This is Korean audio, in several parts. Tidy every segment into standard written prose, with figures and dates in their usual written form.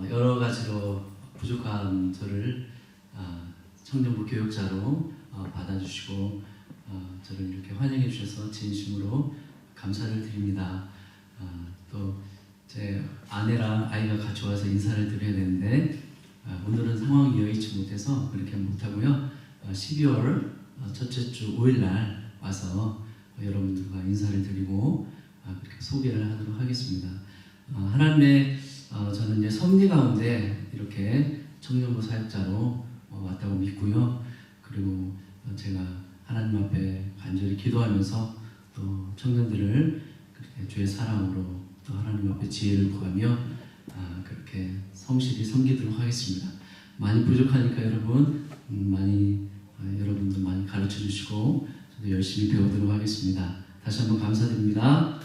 여러 가지로 부족한 저를 청년부 교육자로 받아주시고 저를 이렇게 환영해 주셔서 진심으로 감사를 드립니다. 또 제 아내랑 아이가 같이 와서 인사를 드려야 되는데 오늘은 상황이 여의치 못해서 그렇게 못하고요. 12월 첫째 주 5일 날 와서 여러분들과 인사를 드리고 그렇게 소개를 하도록 하겠습니다. 하나님의 저는 이제 섭리 가운데 이렇게 청년부 사역자로 왔다고 믿고요. 그리고 제가 하나님 앞에 간절히 기도하면서 또 청년들을 그렇게 주의 사랑으로 또 하나님 앞에 지혜를 구하며 그렇게 성실히 섬기도록 하겠습니다. 많이 부족하니까 여러분 여러분도 많이 가르쳐 주시고 저도 열심히 배우도록 하겠습니다. 다시 한번 감사드립니다.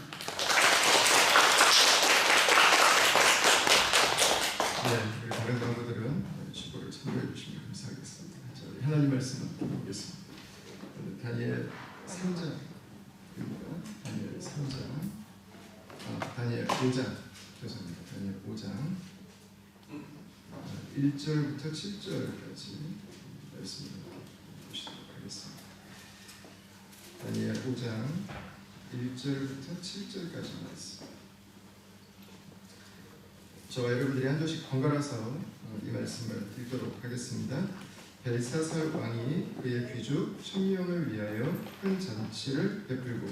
우리 다른 강도들은 주보를 참고해 주시면 감사하겠습니다. 자, 우리 하나님 말씀 보겠습니다. 다니엘 3장입니다. 다니엘 3장, 다니엘 5장, 죄송합니다. 다니엘 5장 1절부터 7절까지 말씀을 보시도록 하겠습니다. 다니엘 5장 1절부터 7절까지 말씀. 저와 여러분들이 한 절씩 번갈아서 이 말씀을 읽도록 하겠습니다. 벨사살 왕이 그의 귀족 1000명을 위하여 큰 잔치를 베풀고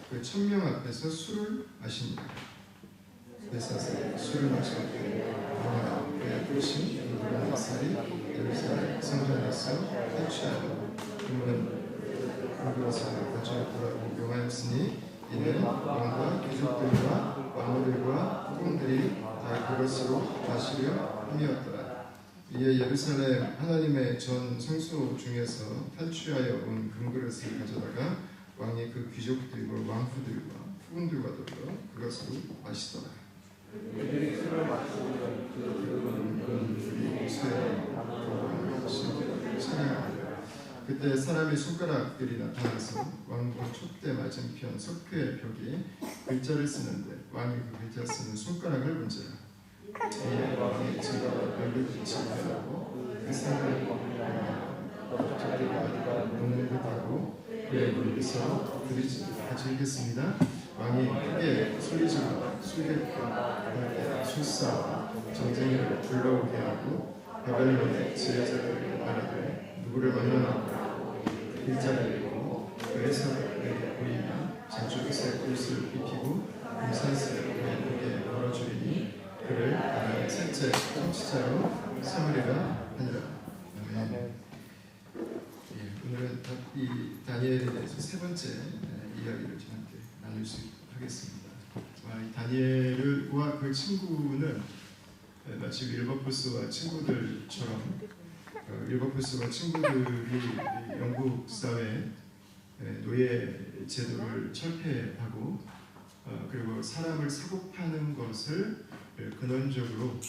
그 1000명 앞에서 술을 마십니다. 벨사살이 술을 마실 때 왕과 그의 부친 느부갓네살이 예루살렘 성전에서 탈취하여 그물은 그것을 가져 돌아오고 용하였으니 이는 왕과 귀족들과 왕들과 후궁들이 다 그것으로 마시려 함이었더라. 이에 예루살렘 하나님의 전 성소 중에서 탈취하여 온 금그릇을 가져다가 왕이 그 귀족들과 왕후들과 후궁들과 더불어 그것으로 마시더라. 그들이 술을 마시고는 그 그릇은 찬양하더라. 그때 사람의 손가락들이 나타나서 왕궁 촛대 맞은편 석회의 벽에 글자를 쓰는데 왕이 그 글자 쓰는 손가락을 문지라. 이에 왕이 제가 얼굴빛이 변하고 그 사람을 자기가 눈을 긋하고 그의 눈에서 부딪히기를 가지겠습니다. 왕이 크게 소리지르고 술객과 술사와 전쟁을 불러오게 하고 바벨론의 지혜자들에게 말하되 누구를 만나라고 일자를 읽고 그의 사람에게 보이며 잔주빛의 옷을 입히고 금산슬을 그의 목에 걸어주리니 그를 나라의 셋째 통치자로 삼으리라 하니라. 아멘. 오늘은 이 다니엘에 대해서 세 번째 이야기를 좀 함께 나눌 수 하겠습니다. 이 다니엘과 그 친구는 마치 윌버포스와 친구들처럼 윌버포스와 친구들이 영국 사회 노예 제도를 철폐하고 그리고 사람을 사고파는 것을 근원적으로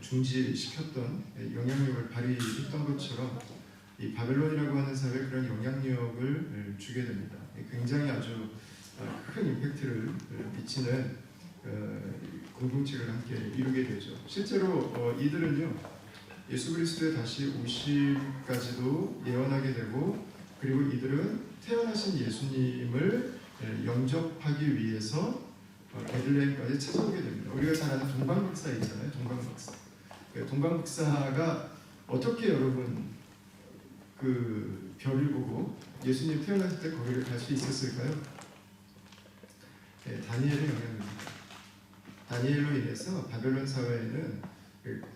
중지시켰던 영향력을 발휘했던 것처럼 이 바벨론이라고 하는 사회에 그런 영향력을 주게 됩니다. 굉장히 아주 큰 임팩트를 미치는 공동체를 함께 이루게 되죠. 실제로 이들은요 예수 그리스도의 다시 오심까지도 예언하게 되고 그리고 이들은 태어나신 예수님을 영접하기 위해서 베들레헴까지 찾아오게 됩니다. 우리가 잘 아는 동방박사 있잖아요. 동방박사. 동방박사가 어떻게 여러분 그 별을 보고 예수님 태어났을 때 거기를 갈 수 있었을까요? 다니엘의 영향입니다. 다니엘로 인해서 바벨론 사회에는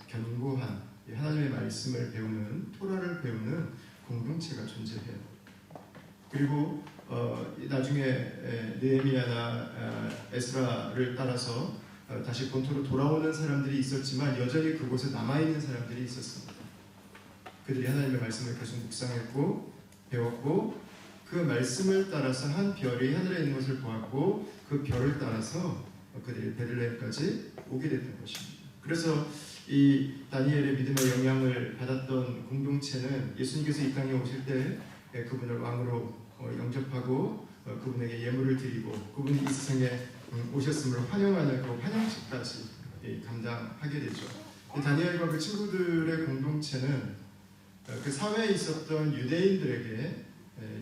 견고한 하나님의 말씀을 배우는 토라를 배우는 공동체가 존재해요. 그리고 나중에 느헤미야나 에스라를 따라서 다시 본토로 돌아오는 사람들이 있었지만 여전히 그곳에 남아있는 사람들이 있었습니다. 그들이 하나님의 말씀을 계속 묵상했고 배웠고 그 말씀을 따라서 한 별이 하늘에 있는 것을 보았고 그 별을 따라서 그들이 베들레헴까지 오게 됐던 것입니다. 그래서 이 다니엘의 믿음의 영향을 받았던 공동체는 예수님께서 이 땅에 오실 때 그분을 왕으로 영접하고 그분에게 예물을 드리고 그분이 이 세상에 오셨음을 환영하는 그 환영식까지 감당하게 되죠. 이 다니엘과 그 친구들의 공동체는 그 사회에 있었던 유대인들에게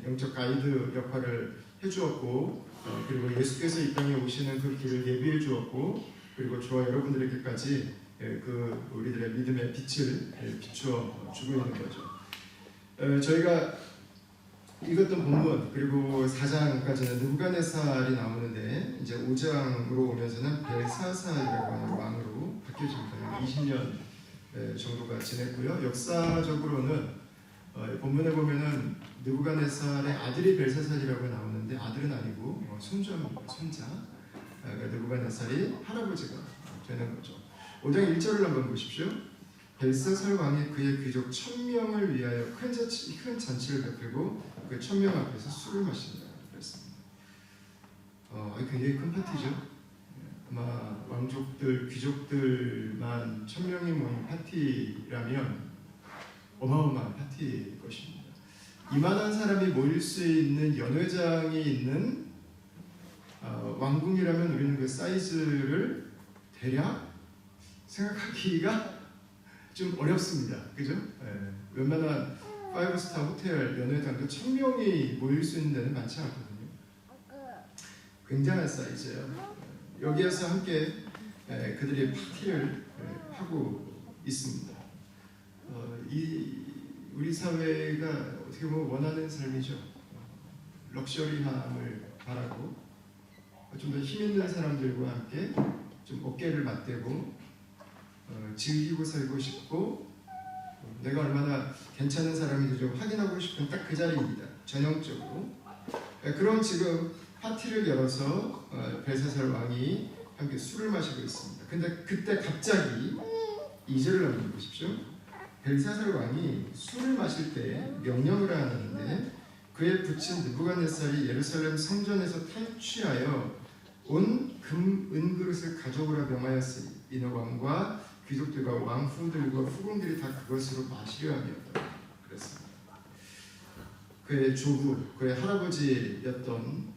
영적 가이드 역할을 해주었고, 그리고 예수께서 이 땅에 오시는 그 길을 예비해 주었고, 그리고 저와 여러분들에게까지 그 우리들의 믿음의 빛을 비추어 주고 있는 거죠. 저희가 읽었던 본문 그리고 4장까지는 느부갓네살이 나오는데, 이제 5장으로 오면서는 벨사살이라고 하는 왕으로 바뀌어집니다. 20년 정도가 지냈고요. 역사적으로는 본문에 보면은 느부갓네살의 아들이 벨사살이라고 나오는데, 아들은 아니고 손자입니다. 손자. 느부갓네살이 할아버지가 되는 거죠. 5장 1절을 한번 보십시오. 벨사살 왕이 그의 귀족 1000명을 위하여 큰 잔치를 베풀고 그 1000명 앞에서 술을 마신다 그랬습니다. 굉장히 큰 파티죠. 아마 왕족들, 귀족들만 1000명이 모인 파티라면 어마어마한 파티일 것입니다. 이만한 사람이 모일 수 있는 연회장이 있는 왕궁이라면 우리는 그 사이즈를 대략 생각하기가 좀 어렵습니다. 그죠? 웬만한 5스타 호텔 연회장도 1000명이 모일 수 있는 데는 많지 않거든요. 굉장한 사이즈예요. 여기에서 함께 그들이 파티를 하고 있습니다. 우리 사회가 어떻게 보면 원하는 삶이죠. 럭셔리함을 바라고 좀 더 힘 있는 사람들과 함께 좀 어깨를 맞대고 즐기고 살고 싶고, 내가 얼마나 괜찮은 사람인지 좀 확인하고 싶은 딱 그 자리입니다. 전형적으로. 그런 지금 파티를 열어서 벨사살 왕이 함께 술을 마시고 있습니다. 근데 그때 갑자기 2절을 한번 보십시오. 벨사살 왕이 술을 마실 때 명령을 하는데, 그의 부친 느부갓네살이 예루살렘 성전에서 탈취하여 온 금, 은그릇을 가져오라 명하였으니 이는 왕과 귀족들과 왕후들과 후궁들이 다 그것으로 마시려 함이었다 그랬습니다. 그의 조부, 그의 할아버지였던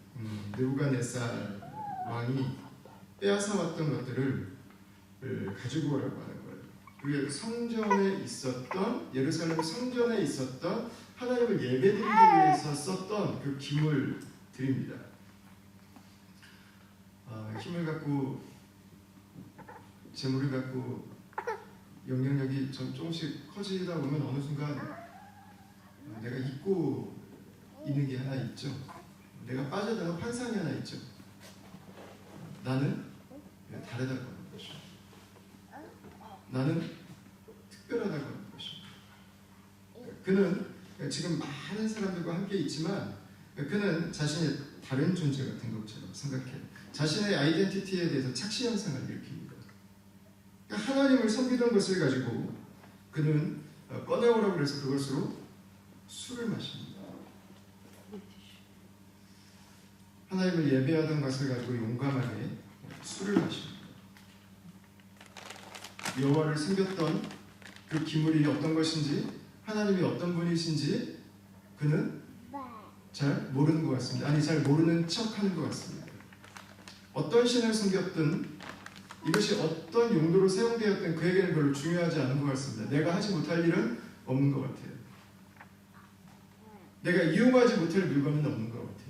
느부갓네살 왕이 빼앗아왔던 것들을 가지고 오라고 하는 거예요. 그게 성전에 있었던, 예루살렘 성전에 있었던 하나님을 예배드리기 위해서 썼던 그 기물들입니다. 힘을 갖고, 재물을 갖고 영향력이 조금씩 커지다 보면 어느 순간 내가 잊고 있는 게 하나 있죠. 내가 빠져드는 환상이 하나 있죠. 나는 다르다고 하는 것이죠. 나는 특별하다고 하는 것이죠. 그는 지금 많은 사람들과 함께 있지만 그는 자신의 다른 존재 같은 것처럼 생각해요. 자신의 아이덴티티에 대해서 착시 현상을 일으킵니다. 그러니까 하나님을 섬기던 것을 가지고 그는 꺼내오라고 그래서 그것으로 술을 마십니다. 하나님을 예배하던 것을 가지고 용감하게 술을 마십니다. 여호와를 섬겼던 그 기물이 어떤 것인지, 하나님이 어떤 분이신지 그는 잘 모르는 것 같습니다. 아니, 잘 모르는 척하는 것 같습니다. 어떤 신을 섬겼든 이것이 어떤 용도로 사용되었든 그에게는 별로 중요하지 않은 것 같습니다. 내가 하지 못할 일은 없는 것 같아요. 내가 이용하지 못할 물건은 없는 것 같아요.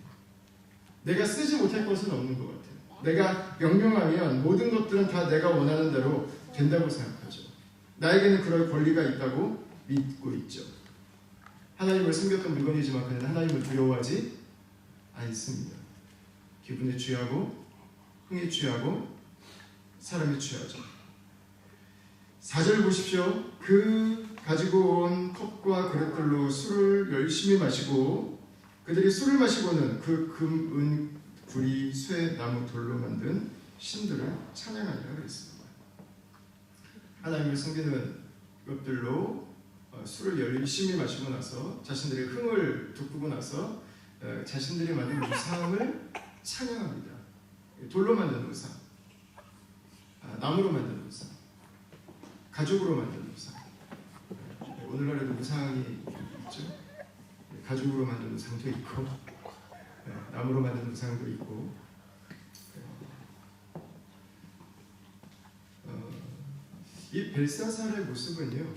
내가 쓰지 못할 것은 없는 것 같아요. 내가 명령하면 모든 것들은 다 내가 원하는 대로 된다고 생각하죠. 나에게는 그럴 권리가 있다고 믿고 있죠. 하나님을 섬겼던 물건이지만 그는 하나님을 두려워하지 않습니다. 기분에 취하고 흥에 취하고 사람에 취하죠. 4절 보십시오. 그 가지고 온 컵과 그릇들로 술을 열심히 마시고, 그들이 술을 마시고는 그 금, 은, 구리, 쇠, 나무, 돌로 만든 신들을 찬양하리라 그랬습니다. 하나님을 섬기는 것들로 술을 열심히 마시고 나서 자신들의 흥을 돋구고 나서 자신들이 만든 우상을 찬양합니다. 돌로 만든 우상, 나무로 만든 우상, 가죽으로 만든 우상. 오늘날에도 우상이 있죠. 가죽으로 만든 우상도 있고, 나무로 만든 우상도 있고. 이 벨사살의 모습은요,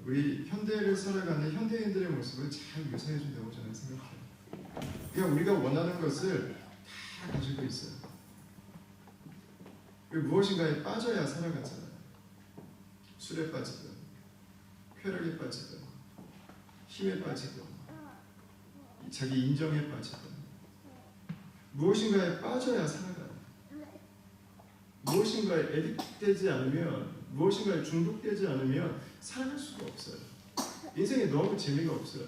우리 현대를 살아가는 현대인들의 모습을 잘 묘사해 준다고 저는 생각해요. 그냥 우리가 원하는 것을 다 가지고 있어요. 무엇인가에 빠져야 살아가잖아요. 술에 빠지든, 쾌락에 빠지든, 힘에 빠지든, 자기 인정에 빠지든, 무엇인가에 빠져야 살아가요. 무엇인가에 애딕되지 않으면, 무엇인가에 중독되지 않으면 살아갈 수가 없어요. 인생에 너무 재미가 없어요.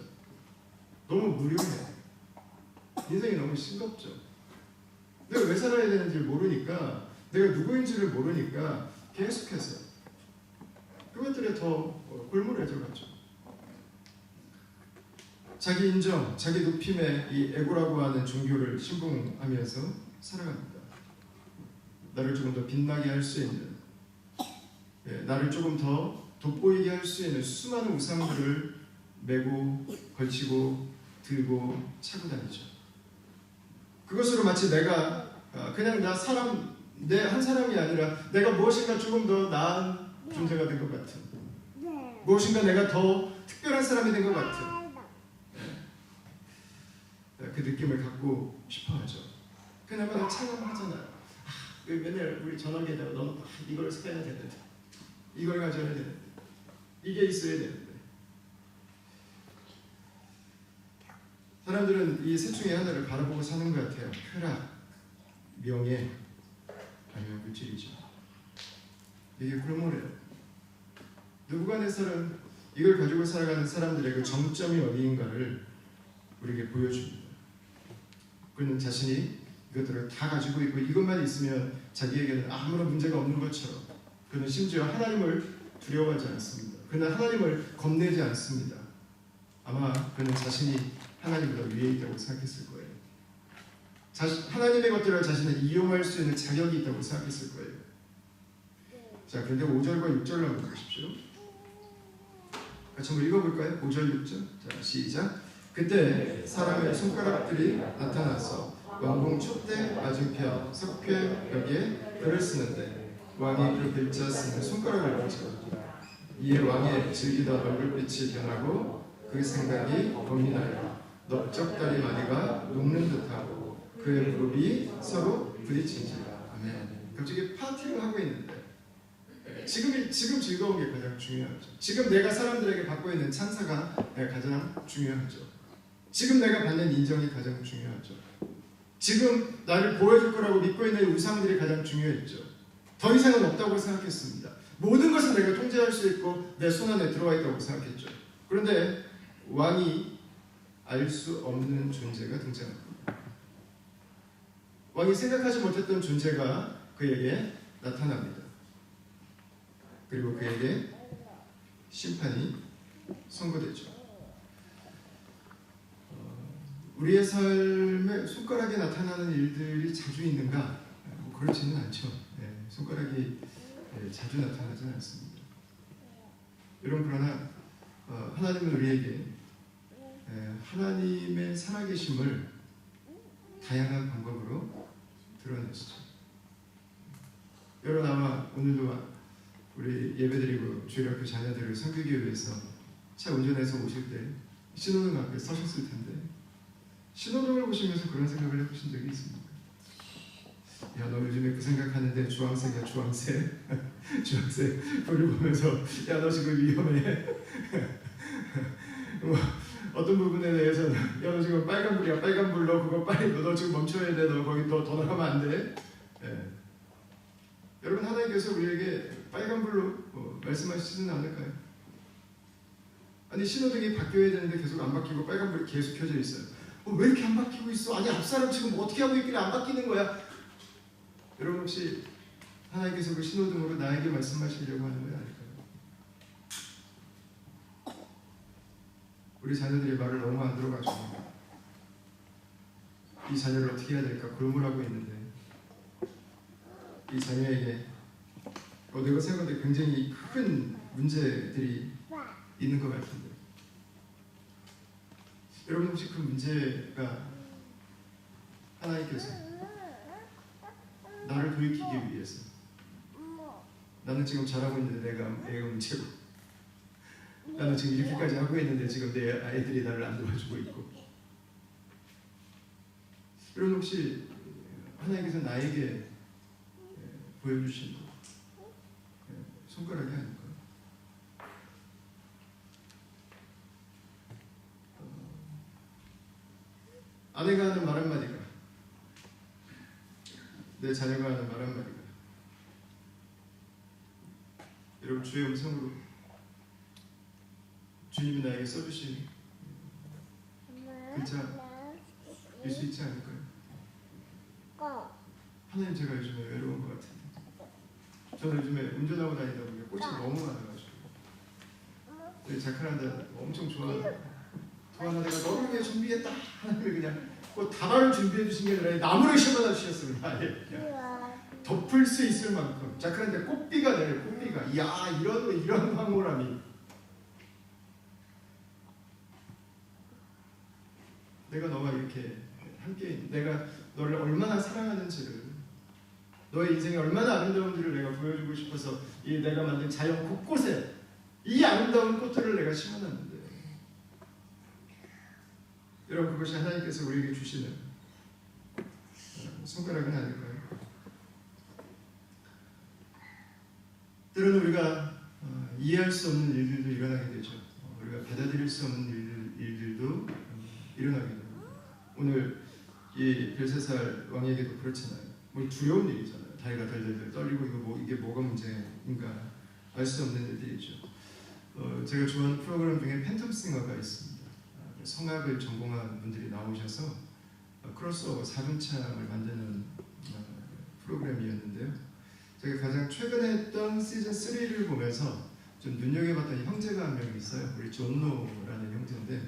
너무 무료해요. 인생이 너무 싱겁죠. 내가 왜 살아야 되는지 모르니까, 내가 누구인지를 모르니까 계속해서 그것들에 더 골몰해져가죠. 자기 인정, 자기 높임에 이 에고라고 하는 종교를 신봉하면서 살아갑니다. 나를 조금 더 빛나게 할 수 있는, 나를 조금 더 돋보이게 할 수 있는 수많은 우상들을 메고 걸치고 들고 차고 다니죠. 그것으로 마치 내가 그냥 내 한 사람이 아니라 내가 무엇인가 조금 더 나은 존재가 된 것 같은, 무엇인가 내가 더 특별한 사람이 된 것 같은 그 느낌을 갖고 싶어하죠. 그나마 찬양하잖아요. 맨날 우리 저녁에다가 너는 이걸 사야 되는데, 이걸 가져야 되는데, 이게 있어야 되는데. 사람들은 이 셋 중에 하나를 바라보고 사는 것 같아요. 쾌락, 명예, 아니면 물질이죠. 이게 골몰해요. 느부갓네살은 이걸 가지고 살아가는 사람들의 그 정점이 어디인가를 우리에게 보여줍니다. 그는 자신이 이것들을 다 가지고 있고 이것만 있으면 자기에게는 아무런 문제가 없는 것처럼, 그는 심지어 하나님을 두려워하지 않습니다. 그는 하나님을 겁내지 않습니다. 아마 그는 자신이 하나님보다 위에 있다고 생각했을 거예요. 하나님의 것들을 자신은 이용할 수 있는 자격이 있다고 생각했을 거예요. 자, 그런데 5절과 6절을 한번 보십시오. 같이 한번 읽어볼까요? 5절, 6절. 자, 시작. 그때 사람의 손가락들이 나타나서 왕궁 촛대 맞은편 석회벽에 글을 쓰는데 왕이 그 글자 쓰는 손가락을 보죠. 이에 왕의 즐기던 얼굴빛이 변하고 그 생각이 고민하여 넓적다리 마디가 녹는 듯하고 그의 무릎이 서로 부딪힌지라. 아멘. 갑자기 파티를 하고 있는데 지금 즐거운 게 가장 중요하죠. 지금 내가 사람들에게 받고 있는 찬사가 가장 중요하죠. 지금 내가 받는 인정이 가장 중요하죠. 지금 나를 보여줄 거라고 믿고 있는 우상들이 가장 중요했죠. 더 이상은 없다고 생각했습니다. 모든 것은 내가 통제할 수 있고 내 손 안에 들어와 있다고 생각했죠. 그런데 왕이 알 수 없는 존재가 등장합니다. 왕이 생각하지 못했던 존재가 그에게 나타납니다. 그리고 그에게 심판이 선고되죠. 우리의 삶에 손가락에 나타나는 일들이 자주 있는가? 그렇지는 않죠. 손가락이 자주 나타나지는 않습니다. 여러분, 그러나 하나님은 우리에게 하나님의 살아계심을 다양한 방법으로 드러내시죠. 여러분, 아마 오늘도 우리 예배드리고 주일학교 자녀들을 섬기기 위해서 차 운전해서 오실 때 신호등 앞에 서셨을 텐데, 신호등을 보시면서 그런 생각을 해보신 적이 있습니까? 야, 너 요즘에 그 생각하는데 주황색이야, 주황색. 주황색 불을 보면서 야, 너 지금 위험해. 뭐, 어떤 부분에 대해서는 야, 너 지금 빨간불이야, 빨간불. 너 그거 빨리 너 지금 멈춰야 돼. 너 거기 더 나가면 안 돼. 여러분, 하나님께서 우리에게 빨간불로 말씀하시지는 않을까요? 아니, 신호등이 바뀌어야 되는데 계속 안 바뀌고 빨간불이 계속 켜져 있어요. 왜 이렇게 안 바뀌고 있어? 아니, 앞사람 지금 어떻게 하고 있길래 안 바뀌는 거야? 여러분, 혹시 하나님께서 그 신호등으로 나에게 말씀하시려고 하는 건 아닐까요? 우리 자녀들이 말을 너무 안 들어가지고 이 자녀를 어떻게 해야 될까 골몰하고 있는데, 이 자녀에게 내가 생각할 때 굉장히 큰 문제들이 있는 것 같은데, 여러분, 혹시 그 문제가 하나님께서 나를 돌이키기 위해서 나는 지금 잘하고 있는데 내가 애가 문제고, 나는 지금 이렇게까지 하고 있는데 지금 내 아이들이 나를 안 도와주고 있고. 여러분 혹시 하나님께서 나에게 보여주신 손가락이 아닐까요? 아내가 하는 말 한마디가, 내 자녀가 하는 말 한마디가, 여러분 주의 음성으로 주님이 나에게 써주신 글자일 수 있지 않을까요? 하나님, 제가 요즘에 외로운 것 같은데, 저는 요즘에 운전하고 다니다 보니까 꽃이 너무 많아가지고 자카란다 엄청 좋아하거든요. 또 하나 내가 너를 위해 준비했다. 하나님이 그냥 뭐 다발을 준비해 주신 게 아니라 나무를 심어다 주셨습니다. 그냥 덮을 수 있을 만큼. 자카란다 꽃비가 내려, 꽃비가. 이야, 이런 황홀함이. 내가 너와 이렇게 함께, 내가 너를 얼마나 사랑하는지를, 너의 인생이 얼마나 아름다운지를 내가 보여주고 싶어서 이 내가 만든 자연 곳곳에 이 아름다운 꽃들을 내가 심어놨는데, 여러분 그것이 하나님께서 우리에게 주시는 손가락은 아닐까요? 때로는 우리가 이해할 수 없는 일들도 일어나게 되죠. 우리가 받아들일 수 없는 일들도 일어나게 됩니다. 오늘 이 벨사살 왕에게도 그렇잖아요. 뭐 두려운 일이잖아요. 다리가 덜덜덜 떨리고 이게 뭐가 문제인가 알 수 없는 일들이죠. 제가 좋아하는 프로그램 중에 팬텀싱어가 있습니다. 성악을 전공한 분들이 나오셔서 크로스오버 4분창을 만드는 프로그램이었는데요. 제가 가장 최근에 했던 시즌 3를 보면서 좀 눈여겨봤던 형제가 한 명 있어요. 우리 존노라는 형제인데,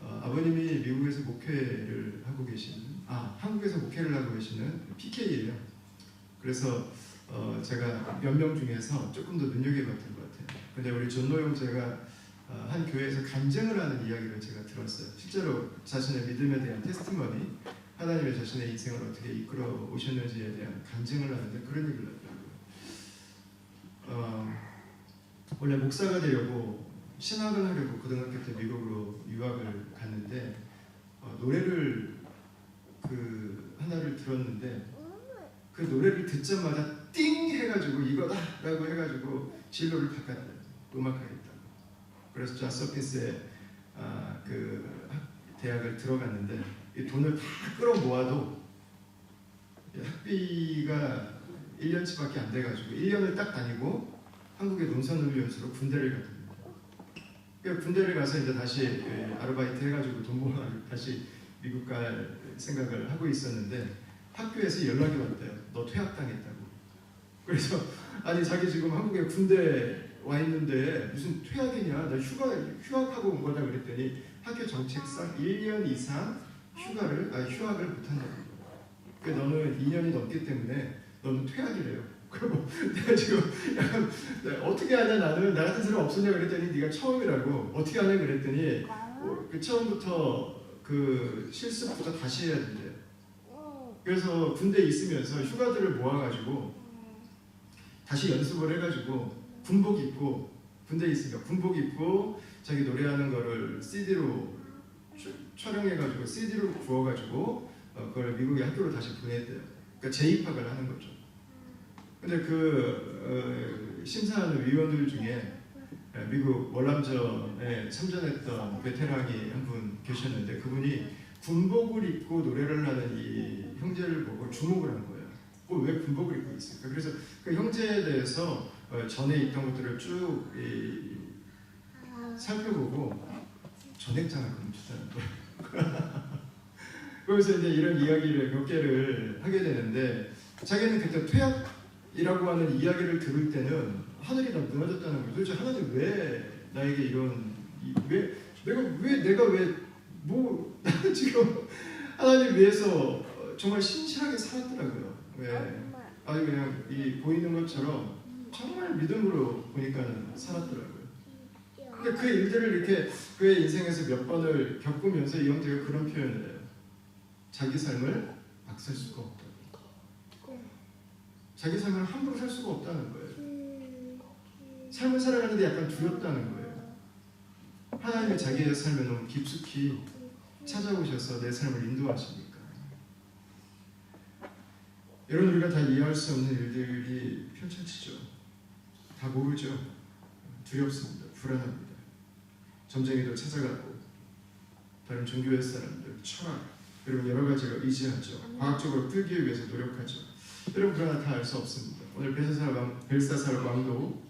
아버님이 미국에서 목회를 하고 계시는, 한국에서 목회를 하고 계시는 PK예요. 그래서 제가 몇 명 중에서 조금 더 눈여겨봤던 것 같아요. 근데 우리 존노 형제가 한 교회에서 간증을 하는 이야기를 제가 들었어요. 실제로 자신의 믿음에 대한 테스티머니, 하나님의 자신의 인생을 어떻게 이끌어 오셨는지에 대한 간증을 하는데 그런 얘기를 하더라고요. 원래 목사가 되려고 신학을 하려고 고등학교 때 미국으로 유학을 갔는데 노래를 하나를 들었는데 그 노래를 듣자마자 띵 해가지고 이거다라고 해가지고 진로를 바꿨대요. 음악하겠다고. 그래서 존스 홉킨스의 대학을 들어갔는데 이 돈을 다 끌어모아도 학비가 1년치밖에 안 돼가지고 1년을 딱 다니고 한국의 논산훈련소로 군대를 갔답니다. 군대를 가서 이제 다시 아르바이트 해가지고 돈 모아가지고 다시 미국 갈 생각을 하고 있었는데 학교에서 연락이 왔대요. 너 퇴학당했다고. 그래서 아니 자기 지금 한국에 군대 와 있는데 무슨 퇴학이냐? 나 휴학하고 온 거다 그랬더니 학교 정책상 1년 이상 휴학을 못한다고. 그러니까 너는 2년이 넘기 때문에 너는 퇴학이래요. 그리고 내가 지금 약간 어떻게 하냐, 나는 나 같은 사람 없었냐 그랬더니 네가 처음이라고. 어떻게 하냐 그랬더니 그 처음부터 그 실습부터 다시 해야 된대. 그래서 군대에 있으면서 휴가들을 모아가지고 다시 연습을 해가지고 군복 입고, 군대에 있으니까 군복 입고 자기 노래하는 거를 CD로 촬영해가지고 CD로 구워가지고 그걸 미국의 학교로 다시 보냈대요. 그러니까 재입학을 하는 거죠. 근데 심사하는 위원들 중에 미국 월남전에 참전했던 베테랑이 한 분 계셨는데 그분이 군복을 입고 노래를 하는 이 형제를 보고 주목을 한 거예요. 왜 군복을 입고 있을까? 그래서 그 형제에 대해서 전에 있던 것들을 쭉 살펴보고 전액장을 금주다는 거예요. 그래서 이제 이런 이야기를 몇 개를 하게 되는데, 자기는 그때 퇴학이라고 하는 이야기를 들을 때는 하늘이 다 무너졌다는 거예요. 도대체 하나님 왜 나에게 이런, 나는 지금 하나님 위해서 정말 신실하게 살았더라고요. 왜? 아주 그냥 이 보이는 것처럼 정말 믿음으로 보니까는 살았더라고요. 근데 그 일들을 이렇게 그의 인생에서 몇 번을 겪으면서 이 형제가 그런 표현을 해요. 자기 삶을 막 살 수가 없다. 자기 삶을 함부로 살 수가 없다는 거예요. 삶을 살아가는데 약간 두렵다는 거예요. 하나님이 자기의 삶에 너무 깊숙이 찾아오셔서 내 삶을 인도하시니까. 여러분, 우리가 다 이해할 수 없는 일들이 펼쳐지죠. 다 모르죠. 두렵습니다. 불안합니다. 점쟁이도 찾아가고 다른 종교의 사람들, 철학, 여러분 여러 가지를 의지하죠. 과학적으로 풀기 위해서 노력하죠. 여러분 그러나 다 알 수 없습니다. 오늘 벨사살 왕도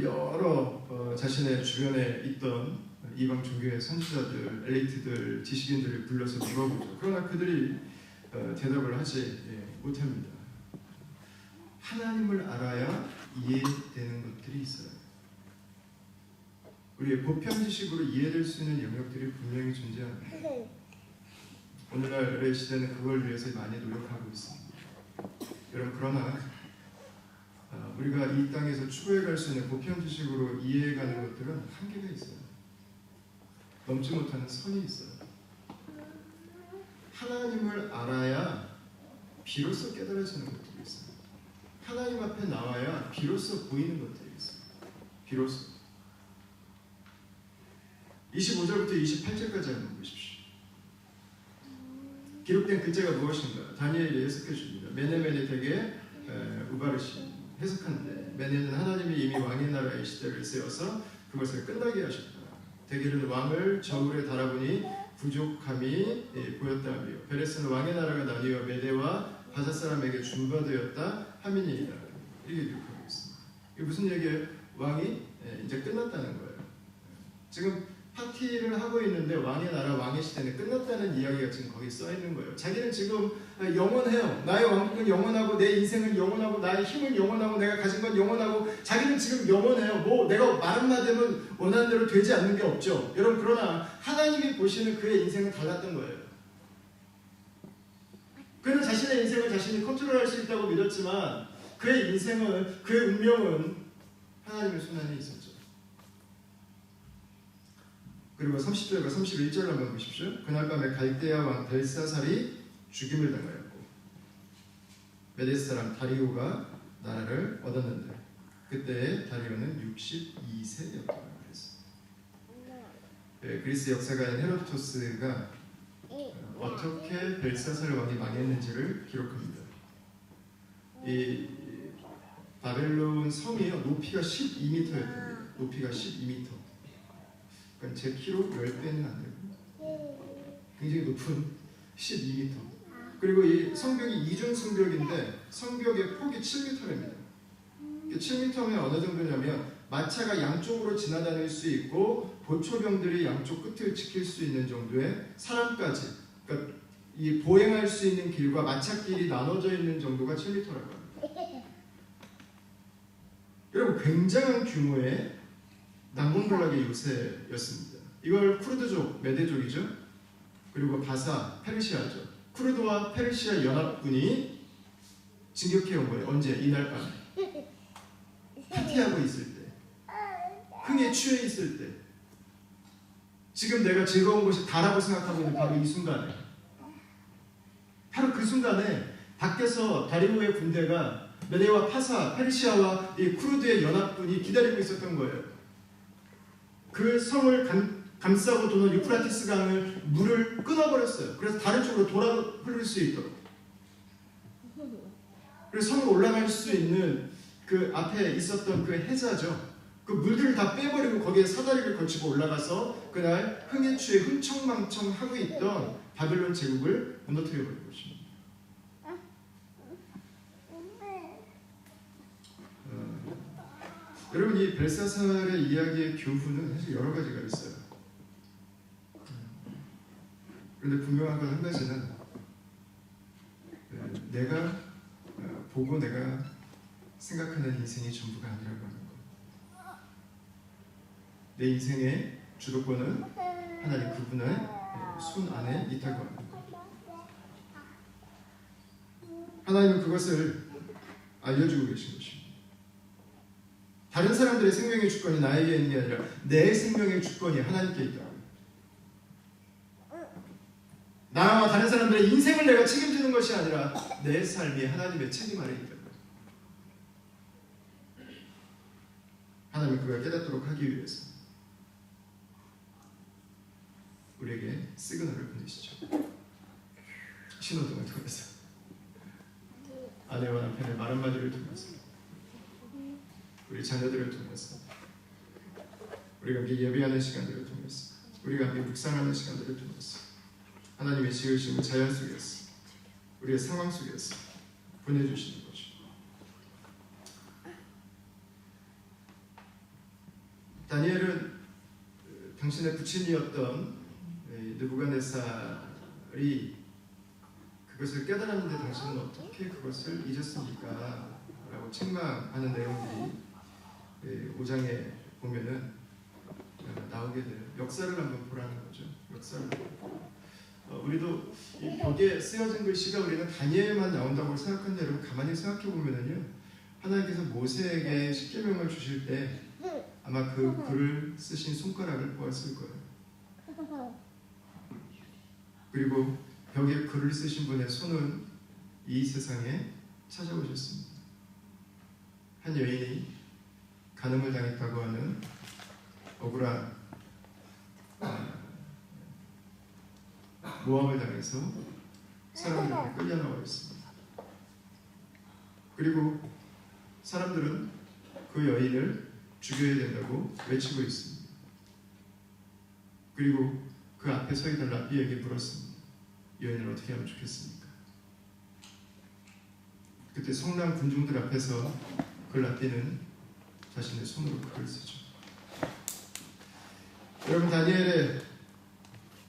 여러 자신의 주변에 있던 이방 종교의 선지자들, 엘리트들, 지식인들을 불러서 물어보죠. 그러나 그들이 대답을 하지 못합니다. 하나님을 알아야 이해되는 것들이 있어요. 우리의 보편 지식으로 이해될 수 있는 영역들이 분명히 존재합니다. 오늘날의 시대는 그걸 위해서 많이 노력하고 있습니다. 여러분 그러나 우리가 이 땅에서 추구해갈 수 있는 보편 지식으로 이해해가는 것들은 한계가 있어요. 넘지 못하는 선이 있어요. 하나님을 알아야 비로소 깨달아지는 것들이 있어요. 하나님 앞에 나와야 비로소 보이는 것들이 있어요. 비로소. 25절부터 28절까지 한번 보십시오. 기록된 글자가 무엇인가? 다니엘이 해석해 줍니다. 메네메네 덱에 우바르시 해석하는데, 메네는 하나님이 이미 왕의 나라의 시대를 세워서 그것을 끝나게 하셨다. 덱에는 왕을 저울에 달아보니 부족함이 보였다며, 베레스는 왕의 나라가 나뉘어 메대와 바사 사람에게 준바되었다 하미니이다. 이렇게 기록하고 있습니다. 이게 무슨 얘기예요? 왕이 이제 끝났다는 거예요. 지금 파티를 하고 있는데 왕의 나라, 왕의 시대는 끝났다는 이야기가 지금 거기 써 있는 거예요. 자기는 지금 영원해요. 나의 왕국은 영원하고 내 인생은 영원하고 나의 힘은 영원하고 내가 가진 건 영원하고, 자기는 지금 영원해요. 뭐 내가 말 한마디면 원하는 대로 되지 않는 게 없죠. 여러분 그러나 하나님이 보시는 그의 인생은 달랐던 거예요. 그는 자신의 인생을 자신이 컨트롤할 수 있다고 믿었지만 그의 인생은, 그의 운명은 하나님의 손 안에 있었죠. 그리고 30절과 31절 한번 보십시오. 그날 밤에 갈대아 왕 벨사살이 죽임을 당하였고 메데스 사람 다리오가 나라를 얻었는데 그때 다리오는 62세였다고 그랬어요. 그리스 역사가인 헤로도토스가 어떻게 벨사살 왕이 망했는지를 기록합니다. 이 바벨론 성이요, 높이가 12m였답니다. 높이가 12m. 그러니까 제 키로 10배는 안 되고 굉장히 높은 12m. 그리고 이 성벽이 이중 성벽인데 성벽의 폭이 7m랍니다. 7m면 어느 정도냐면 마차가 양쪽으로 지나다닐 수 있고 보초병들이 양쪽 끝을 지킬 수 있는 정도의 사람까지, 그러니까 이 보행할 수 있는 길과 마차길이 나눠져 있는 정도가 7m라고 합니다. 여러분 굉장한 규모의 난공불락의 요새였습니다. 이걸 쿠르드족, 메데족이죠. 그리고 바사, 페르시아죠. 쿠르드와 페르시아 연합군이 진격해 온 거예요. 언제? 이날 밤에. 파티하고 있을 때, 흥에 취해 있을 때, 지금 내가 즐거운 것이 다라고 생각하고 있는 바로 이 순간에, 바로 그 순간에 밖에서 다리오의 군대가 메데와 파사, 페르시아와 이 쿠르드의 연합군이 기다리고 있었던 거예요. 그 성을 감싸고 도는 유프라티스 강을 물을 끊어버렸어요. 그래서 다른 쪽으로 돌아 흐를 수 있도록. 그래서 성을 올라갈 수 있는 그 앞에 있었던 그 해자죠. 그 물들을 다 빼버리고 거기에 사다리를 거치고 올라가서 그날 흥에 취해 흥청망청 하고 있던 바벨론 제국을 무너뜨려 버린 것입니다. 여러분 이 벨사살의 이야기의 교훈은 사실 여러 가지가 있어요. 그런데 분명한 건 한 가지는 내가 보고 내가 생각하는 인생이 전부가 아니라고 하는 것. 내 인생의 주도권은 하나님 그분의 손 안에 있다고 하는 것. 하나님은 그것을 알려주고 계신 것입니다. 다른 사람들의 생명의 주권이 나에게 있는 게 아니라 내 생명의 주권이 하나님께 있다. 나와 다른 사람들의 인생을 내가 책임지는 것이 아니라 내 삶이 하나님의 책임 아래 있다. 하나님이 그걸 깨닫도록 하기 위해서 우리에게 시그널을 보내시죠. 신호등을 통해서, 아내와 남편의 말 한마디를 통해서, 우리 자녀들을 통해서, 우리가 함께 예배하는 시간들을 통해서, 우리가 함께 묵상하는 시간들을 통해서, 하나님의 지으신 자연 속에서, 우리의 상황 속에서 보내주시는 거죠. 다니엘은 당신의 부친이었던 느부갓네살이 그것을 깨달았는데 당신은 어떻게 그것을 잊었습니까? 라고 책망하는 내용들이 5장에 보면은 나오게 돼요. 역사를 한번 보라는 거죠. 역사를. 우리도 이 벽에 쓰여진 글씨가 우리는 다니엘만 나온다고 생각하는데 여러분 가만히 생각해 보면은요, 하나님께서 모세에게 십계명을 주실 때 아마 그 글을 쓰신 손가락을 보았을 거예요. 그리고 벽에 글을 쓰신 분의 손은 이 세상에 찾아오셨습니다. 한 여인이 간음을 당했다고 하는 억울한 모함을 당해서 사람들에게 끌려 나와 있습니다. 그리고 사람들은 그 여인을 죽여야 된다고 외치고 있습니다. 그리고 그 앞에 서 있던 랍비에게 물었습니다. 여인을 어떻게 하면 좋겠습니까? 그때 성난 군중들 앞에서 그 랍비는 자신의 손으로 글을 쓰죠. 여러분,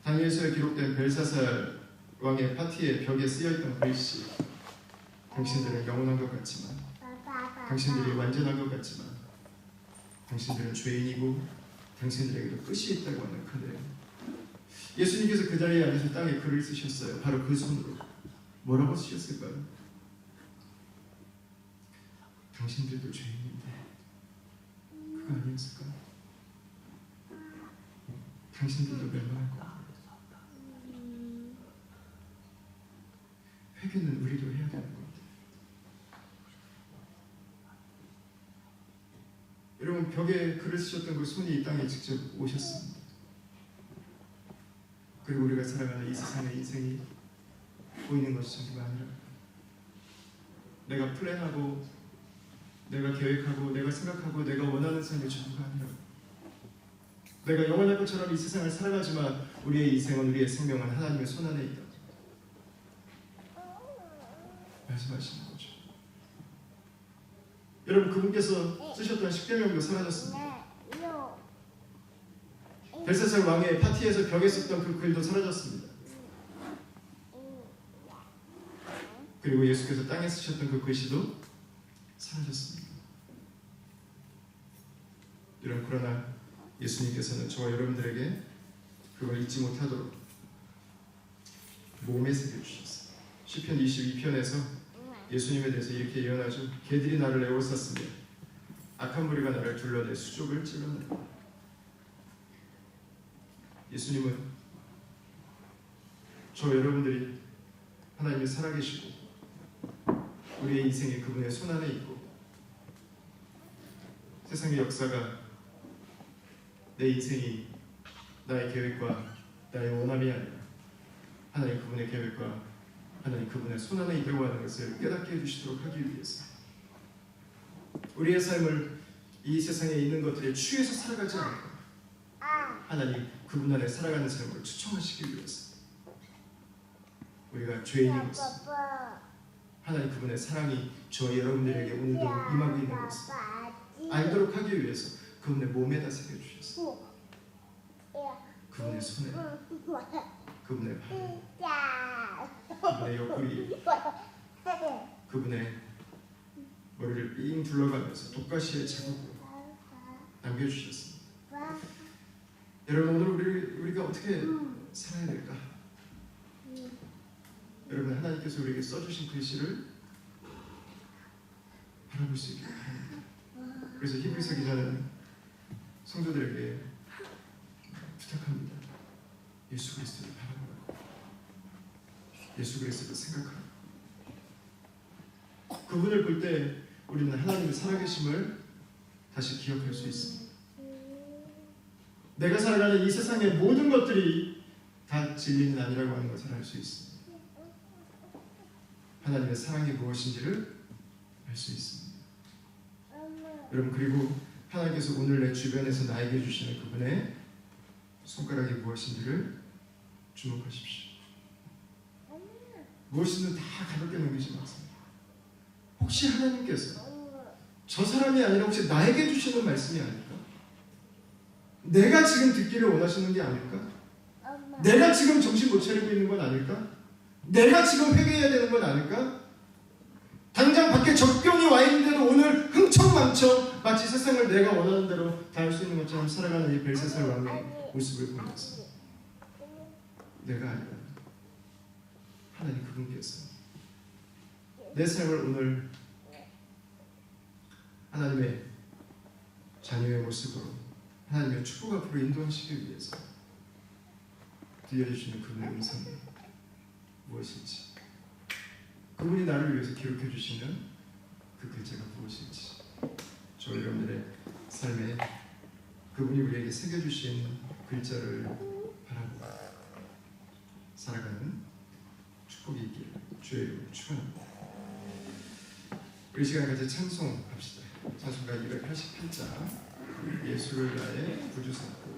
다니엘서에 기록된 벨사살 왕의 파티에 벽에 쓰여있던 글씨, 당신들은 영원한 것 같지만, 당신들이 완전한 것 같지만, 당신들은 죄인이고 당신들에게도 끝이 있다고 하는 그 내용. 예수님께서 그 자리에 앉아서 땅에 글을 쓰셨어요. 바로 그 손으로. 뭐라고 쓰셨을까요? 당신들도 죄인인데 그거 아니었을까요? 당신들도 멸망할 거예요. 회개는 우리도 해야 되는 겁니다. 여러분, 벽에 글을 쓰셨던 그 손이 이 땅에 직접 오셨습니다. 그리고 우리가 살아가는 이 세상의 인생이 보이는 것이 전부가 아니라, 내가 플랜하고 내가 계획하고 내가 생각하고 내가 원하는 삶이 전부가 아니라, 내가 영원할 것처럼 이 세상을 살아가지만 우리의 인생은, 우리의 생명은 하나님의 손안에 있다 말씀하시는 거죠. 여러분, 그분께서 쓰셨던 십계명도 사라졌습니다. 벨사살 왕의 파티에서 벽에 썼던 그 글도 사라졌습니다. 그리고 예수께서 땅에 쓰셨던 그 글씨도 사라졌습니다. 여러분, 그러나 예수님께서는 저와 여러분들에게 그걸 잊지 못하도록 몸에 새겨주셨어요. 시편 22편에서 예수님에 대해서 이렇게 예언하죠. 개들이 나를 에워쌌으며 악한 무리가 나를 둘러내 수족을 찔러내. 예수님은 저 여러분들이 하나님이 살아계시고 우리의 인생이 그분의 손안에 있고, 세상의 역사가 내 인생이 나의 계획과 나의 원함이 아니라 하나님 그분의 계획과 하나님 그분의 손안에 있다고 하는 것을 깨닫게 해주시도록 하기 위해서, 우리의 삶을 이 세상에 있는 것들에 취해서 살아가지 않고 하나님 그분 안에 살아가는 삶으로 추청하시기 위해서, 우리가 죄인임으로써 하나님 그분의 사랑이 저와 여러분들에게 오늘도 임하고 있는 것을 알도록 하기 위해서 그분의 몸에다 새겨주셨어요. 그분의 손에, 그분의 발에, 그분의 옆구리에, 그분의 머리를 삥 둘러가면서 독가시의 자국으로 남겨주셨습니다. 여러분, 오늘 우리가 어떻게 살아야 될까? 여러분, 하나님께서 우리에게 써주신 글씨를 바라볼 수 있기를 바랍니다. 그래서 히브리서 기자는 성도들에게 부탁합니다. 예수 그리스도를 바라보라고. 예수 그리스도를 생각하라고. 그분을 볼 때 우리는 하나님의 살아계심을 다시 기억할 수 있습니다. 내가 살아가는 이 세상의 모든 것들이 다 진리는 아니라고 하는 것을 알 수 있습니다. 하나님의 사랑이 무엇인지를 알 수 있습니다. 여러분, 그리고 하나님께서 오늘 내 주변에서 나에게 주시는 그분의 손가락이 무엇인지를 주목하십시오. 무엇이든 다 가볍게 넘기지 마세요. 혹시 하나님께서 저 사람이 아니라 혹시 나에게 주시는 말씀이 아닐까? 내가 지금 듣기를 원하시는 게 아닐까? 내가 지금 정신 못 차리고 있는 건 아닐까? 내가 지금 회개해야 되는 건 아닐까? 당장 밖에 적병이 와 있는데도 오늘 흥청망청 마치 세상을 내가 원하는 대로 다 할 수 있는 것처럼 살아가는 이 벨사살 왕의 모습을 보면서 내가 아니라 하나님 그분께서 내 삶을 오늘 하나님의 자녀의 모습으로 하나님의 축복 앞으로 인도하시기 위해서 들려주시는 그분의 음성이 무엇인지, 그분이 나를 위해서 기록해 주시는 그 글자가 무엇인지, 저 여러분들의 삶에 그분이 우리에게 새겨주신 글자를 바라보고 살아가는 축복이 있기를 주의 이름으로 축원합니다. 우리 시간 같이 찬송합시다. 찬송가 288자 예수를 나의 구주 삼고